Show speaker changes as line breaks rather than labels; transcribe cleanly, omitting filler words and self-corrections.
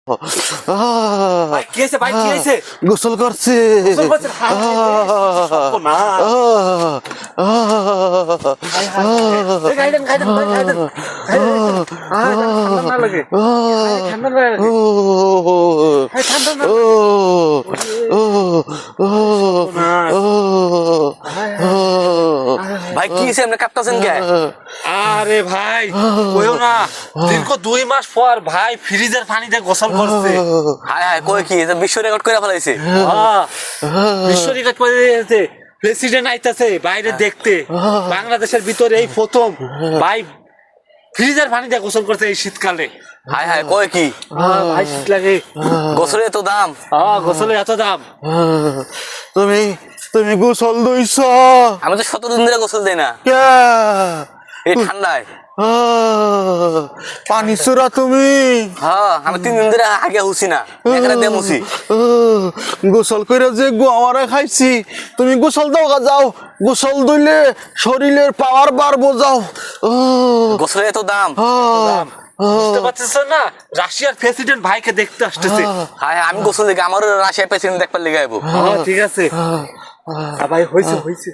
ভাই কি হয়েছে ভাই কি হয়েছে
গোসল করছে
গোসল করছে? হায় হায় রে, সর্বনাশ। হায় হায় হায়। এই গাইডেন গাইডেন ভাই গাইডেন ঠান্ডা না লাগে ঠান্ডা না লাগে ঠান্ডা না
ভাই কি হইছে আপনি কাঁপতাছেন কে?
আরে ভাই কইও না দীর্ঘ 2 মাস পর ভাই ফ্রিজের পানিতে গোসল করছে
হায় হায় কই কি এটা বিশ্ব রেকর্ড করে ফেলাইছে?
বিশ্ব রেকর্ড করে দিয়েছে প্রেসিডেন্ট আইতাছে বাইরে দেখতে বাংলাদেশের ভিতরে এই প্রথম ভাই ফ্রিজের পানিতে গোসল করছে এই শীতকালে
হায় হায় কই কি
ভাই শীত লাগে
গোসলের এত দাম?
গোসলের এত দাম
তুমি তুমি গোসল দইছ
আমি তো 17 দিন ধরে গোসল দেই না এই ঠান্ডায়।
পানি চোরা তুমি
হ্যাঁ আমি 3 দিন ধরে আগে হুসি না এখানে দে মুসি
গোসল করে যে গোয়ারে খাইছি তুমি গোসল দাও গা যাও গোসল দইলে শরীরের পাওয়ার বাড়বো যাও
গোসলের এত দাম?
বুঝতে পারছিস না রাশিয়ার প্রেসিডেন্ট ভাইকে দেখতে আসতেছে
হায় হায় আমি গোসল দেখি আমারও রাশিয়ার প্রেসিডেন্ট দেখবার লেগে আইবো।
ঠিক আছে ভাই হইছে হইছে